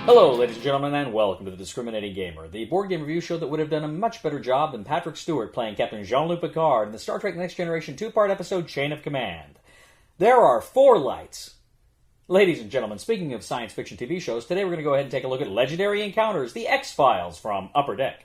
Hello, ladies and gentlemen, and welcome to The Discriminating Gamer, the board game review show that would have done a much better job than Patrick Stewart playing Captain Jean-Luc Picard in the Star Trek Next Generation two-part episode Chain of Command. There are 4 lights. Ladies and gentlemen, speaking of science fiction TV shows, today we're going to go ahead and take a look at Legendary Encounters, the X-Files from Upper Deck.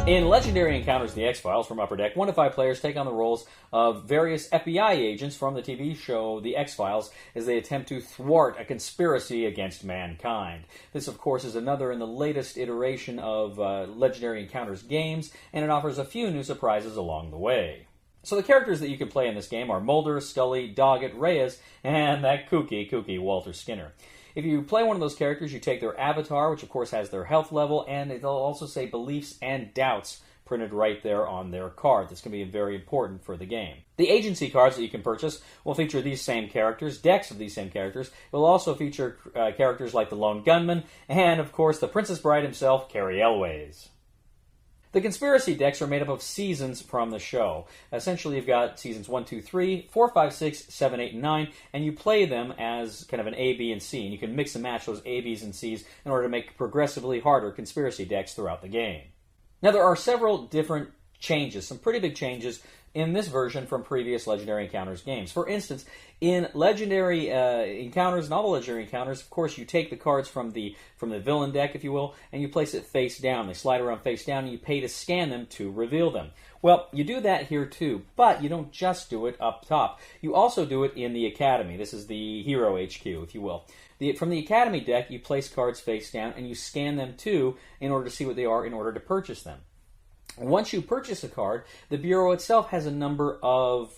In Legendary Encounters, the X-Files from Upper Deck, 1 to 5 players take on the roles of various FBI agents from the TV show The X-Files as they attempt to thwart a conspiracy against mankind. This, of course, is another in the latest iteration of Legendary Encounters games, and it offers a few new surprises along the way. So the characters that you can play in this game are Mulder, Scully, Doggett, Reyes, and that kooky Walter Skinner. If you play one of those characters, you take their avatar, which of course has their health level, and it'll also say beliefs and doubts printed right there on their card. That's going to be very important for the game. The agency cards that you can purchase will feature these same characters, decks of these same characters. It will also feature characters like the Lone Gunman, and of course the Princess Bride himself, Carrie Elways. The conspiracy decks are made up of seasons from the show. Essentially, you've got seasons 1, 2, 3, 4, 5, 6, 7, 8, and 9, and you play them as kind of an A, B, and C. And you can mix and match those A, Bs, and Cs in order to make progressively harder conspiracy decks throughout the game. Now, there are several different changes, some pretty big changes in this version from previous Legendary Encounters games. For instance, in Legendary Encounters, Novel Legendary Encounters, of course, you take the cards from the villain deck, if you will, and you place it face down. They slide around face down, and you pay to scan them to reveal them. Well, you do that here too, but you don't just do it up top. You also do it in the Academy. This is the Hero HQ, if you will. From the Academy deck, you place cards face down, and you scan them too in order to see what they are in order to purchase them. Once you purchase a card, the Bureau itself has a number of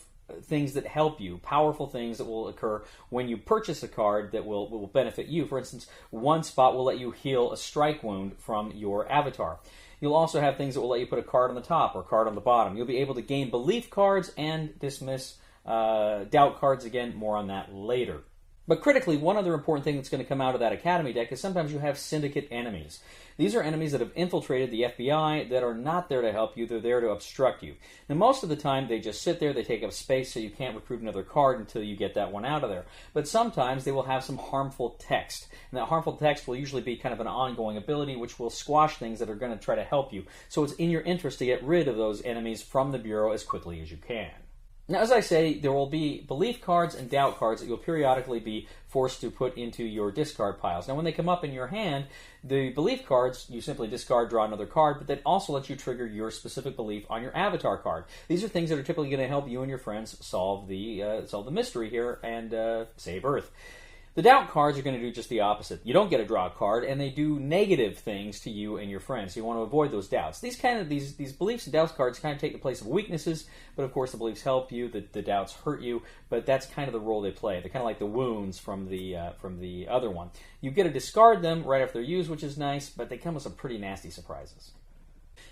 things that help you, powerful things that will occur when you purchase a card that will benefit you. For instance, one spot will let you heal a strike wound from your avatar. You'll also have things that will let you put a card on the top or a card on the bottom. You'll be able to gain belief cards and dismiss doubt cards. Again, more on that later. But critically, one other important thing that's going to come out of that Academy deck is sometimes you have syndicate enemies. These are enemies that have infiltrated the FBI that are not there to help you, they're there to obstruct you. Now, most of the time, they just sit there, they take up space, so you can't recruit another card until you get that one out of there. But sometimes they will have some harmful text, and that harmful text will usually be kind of an ongoing ability which will squash things that are going to try to help you. So it's in your interest to get rid of those enemies from the Bureau as quickly as you can. Now, as I say, there will be belief cards and doubt cards that you'll periodically be forced to put into your discard piles. Now, when they come up in your hand, the belief cards, you simply discard, draw another card, but that also lets you trigger your specific belief on your avatar card. These are things that are typically going to help you and your friends solve the mystery here and save Earth. The doubt cards are going to do just the opposite. You don't get a draw card, and they do negative things to you and your friends. So you want to avoid those doubts. These beliefs and doubts cards kind of take the place of weaknesses, but of course the beliefs help you, the doubts hurt you. But that's kind of the role they play. They're kind of like the wounds from the other one. You get to discard them right after they're used, which is nice, but they come with some pretty nasty surprises.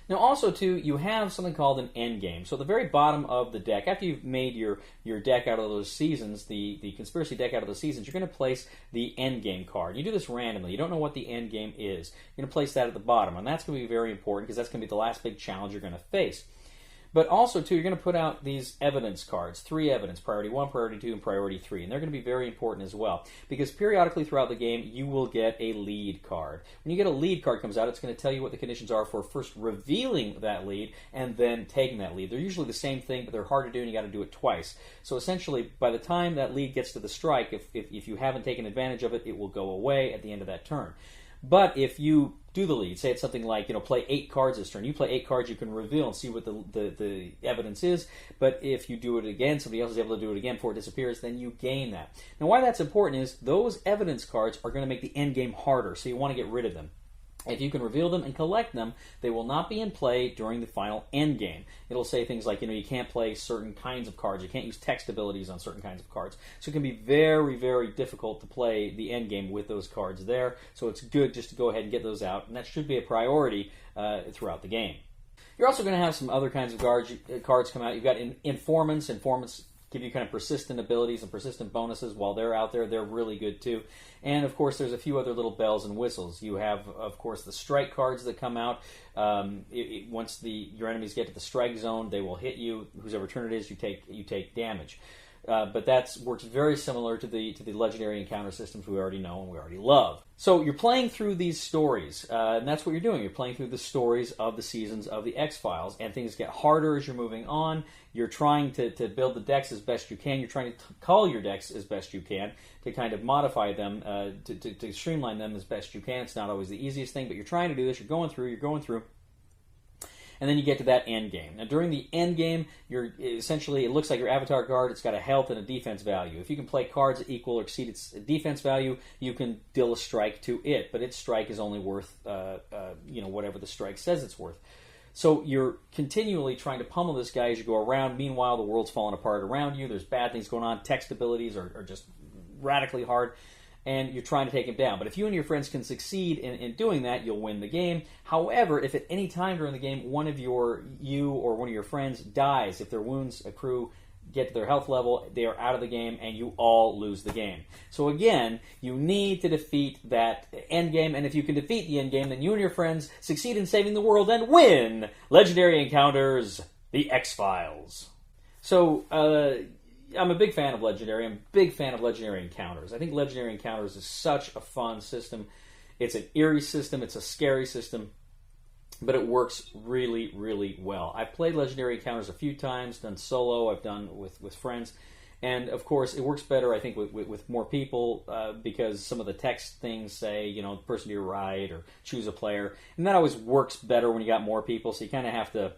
Now, also, too, you have something called an end game. So at the very bottom of the deck, after you've made your deck out of those seasons, the conspiracy deck out of those seasons, you're going to place the end game card. You do this randomly. You don't know what the end game is. You're going to place that at the bottom, and that's going to be very important because that's going to be the last big challenge you're going to face. But also, too, you're going to put out these evidence cards, 3 evidence, priority 1, priority 2, and priority 3. And they're going to be very important as well. Because periodically throughout the game, you will get a lead card. When you get a lead card comes out, it's going to tell you what the conditions are for first revealing that lead and then taking that lead. They're usually the same thing, but they're hard to do, and you got to do it twice. So essentially, by the time that lead gets to the strike, if you haven't taken advantage of it, it will go away at the end of that turn. But if you do the lead, say it's something like, play 8 cards this turn. You play 8 cards, you can reveal and see what the evidence is. But if you do it again, somebody else is able to do it again before it disappears, then you gain that. Now, why that's important is those evidence cards are going to make the end game harder, so you want to get rid of them. If you can reveal them and collect them, they will not be in play during the final end game. It'll say things like, you can't play certain kinds of cards. You can't use text abilities on certain kinds of cards. So it can be very, very difficult to play the end game with those cards there. So it's good just to go ahead and get those out, and that should be a priority throughout the game. You're also going to have some other kinds of cards come out. You've got informants. Informants give you kind of persistent abilities and persistent bonuses while they're out there. They're really good too. And of course, there's a few other little bells and whistles. You have, of course, the strike cards that come out. Once your enemies get to the strike zone, they will hit you. Whoever turn it is, you take damage. But that works very similar to the legendary encounter systems we already know and we already love. So you're playing through these stories, and that's what you're doing. You're playing through the stories of the seasons of the X-Files, and things get harder as you're moving on. You're trying to build the decks as best you can. You're trying to call your decks as best you can to kind of modify them, to streamline them as best you can. It's not always the easiest thing, but you're trying to do this. You're going through. And then you get to that end game. Now, during the end game, it looks like your avatar card. It's got a health and a defense value. If you can play cards that equal or exceed its defense value, you can deal a strike to it. But its strike is only worth, whatever the strike says it's worth. So you're continually trying to pummel this guy as you go around. Meanwhile, the world's falling apart around you. There's bad things going on. Text abilities are just radically hard. And you're trying to take him down. But if you and your friends can succeed in doing that, you'll win the game. However, if at any time during the game you or one of your friends dies, if their wounds accrue, get to their health level, they are out of the game, and you all lose the game. So again, you need to defeat that end game, and if you can defeat the end game, then you and your friends succeed in saving the world and win Legendary Encounters, the X-Files. So, I'm a big fan of Legendary. I'm a big fan of Legendary Encounters. I think Legendary Encounters is such a fun system. It's an eerie system. It's a scary system. But it works really, really well. I've played Legendary Encounters a few times, done solo, I've done with friends. And, of course, it works better, I think, with more people because some of the text things say, the person to your right or choose a player. And that always works better when you got more people, so you kind of have to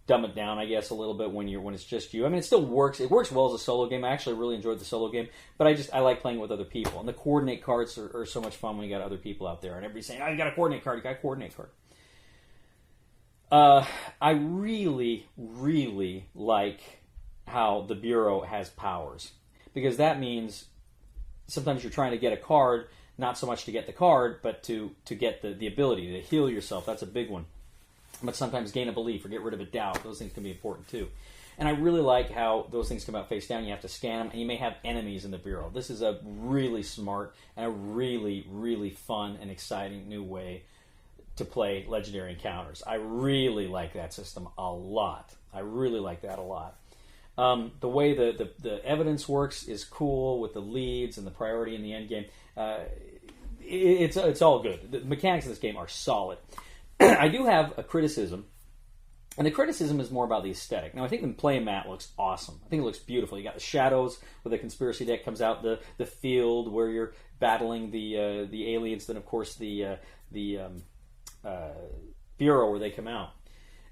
dumb it down, I guess, a little bit when it's just you. I mean, it still works. It works well as a solo game. I actually really enjoyed the solo game, but I like playing with other people. And the coordinate cards are so much fun when you got other people out there, and everybody's saying, "Oh, you got a coordinate card. You got a coordinate card." I really, really like how the Bureau has powers, because that means sometimes you're trying to get a card, not so much to get the card, but to get the ability to heal yourself. That's a big one. But sometimes gain a belief or get rid of a doubt. Those things can be important too. And I really like how those things come out face down. You have to scan them, and you may have enemies in the Bureau. This is a really smart and a really, really fun and exciting new way to play Legendary Encounters. I really like that system a lot. I really like that a lot. The way the evidence works is cool with the leads and the priority in the end game. It's all good. The mechanics of this game are solid. I do have a criticism, and the criticism is more about the aesthetic. Now, I think the play mat looks awesome. I think it looks beautiful. You got the shadows where the conspiracy deck comes out, the field where you're battling the aliens, then of course the Bureau where they come out,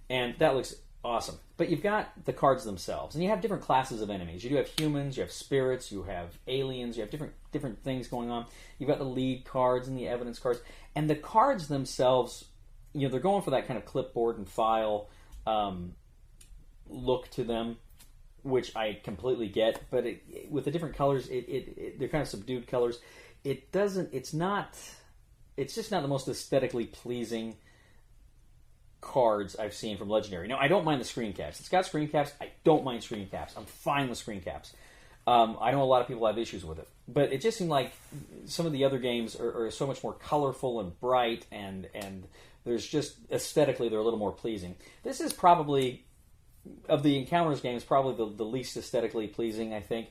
and that looks awesome. But you've got the cards themselves, and you have different classes of enemies. You do have humans, you have spirits, you have aliens, you have different things going on. You've got the lead cards and the evidence cards, and the cards themselves, they're going for that kind of clipboard and file look to them, which I completely get. But with the different colors, they're kind of subdued colors. It's just not the most aesthetically pleasing cards I've seen from Legendary. Now, I don't mind the screen caps. It's got screen caps. I don't mind screen caps. I'm fine with screen caps. I know a lot of people have issues with it, but it just seemed like some of the other games are so much more colorful and bright, and there's just aesthetically they're a little more pleasing. This is probably of the Encounters games, probably the least aesthetically pleasing, I think.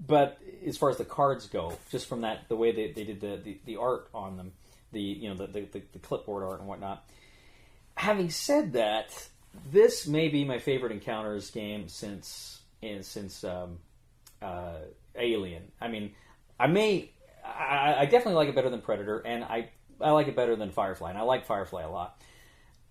But as far as the cards go, just from the way they did the art on them, the clipboard art and whatnot. Having said that, this may be my favorite Encounters game since Alien. I mean, I definitely like it better than Predator, and I like it better than Firefly, and I like Firefly a lot.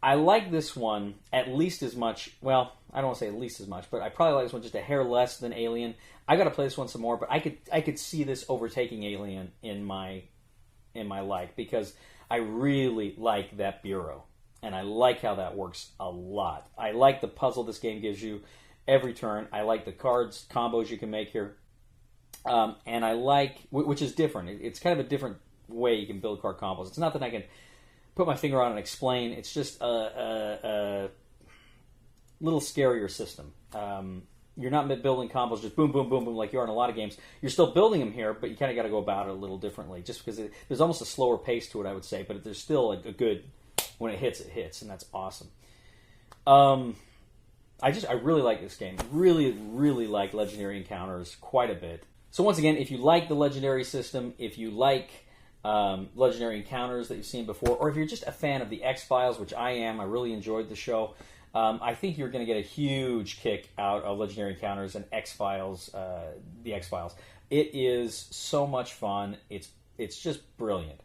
I like this one at least as much. Well, I don't want to say at least as much, but I probably like this one just a hair less than Alien. I got to play this one some more, but I could see this overtaking Alien in my like, because I really like that bureau, and I like how that works a lot. I like the puzzle this game gives you every turn. I like the cards combos you can make here, and I like, which is different. It's kind of a different way you can build card combos. It's not that I can put my finger on and explain. It's just a little scarier system. You're not building combos just boom, boom, boom, boom like you are in a lot of games. You're still building them here, but you kind of got to go about it a little differently, just because there's almost a slower pace to it, I would say, but there's still a good, when it hits, and that's awesome. I really like this game. Really, really like Legendary Encounters quite a bit. So once again, if you like the Legendary system, if you like Legendary Encounters that you've seen before, or if you're just a fan of the X-Files, which I am, I really enjoyed the show, I think you're going to get a huge kick out of Legendary Encounters and X-Files, the X-Files. It is so much fun. It's just brilliant.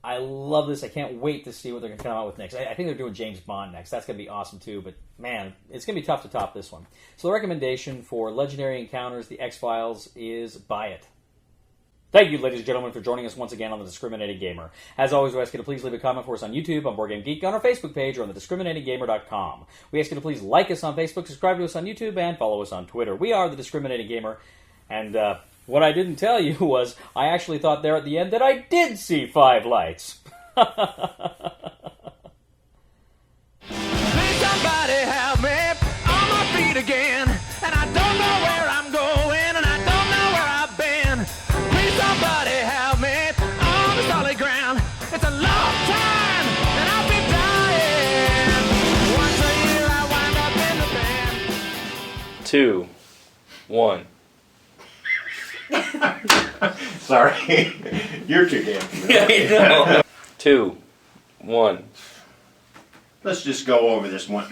I love this. I can't wait to see what they're going to come out with next. I think they're doing James Bond next. That's going to be awesome too, but man, it's going to be tough to top this one. So the recommendation for Legendary Encounters, the X-Files, is buy it. Thank you, ladies and gentlemen, for joining us once again on The Discriminating Gamer. As always, we ask you to please leave a comment for us on YouTube, on Board Game Geek, on our Facebook page, or on thediscriminatinggamer.com. We ask you to please like us on Facebook, subscribe to us on YouTube, and follow us on Twitter. We are The Discriminating Gamer, and what I didn't tell you was I actually thought there at the end that I did see 5 lights. Please somebody help me on my feet again, and I don't know where I'm going, and I don't know where I've been. Please somebody help me on the solid ground. It's a long time, and I'll be dying. Once a year I wind up in the band. 2, 1. Sorry. You're too damn familiar. I know. 2, 1. Let's just go over this one.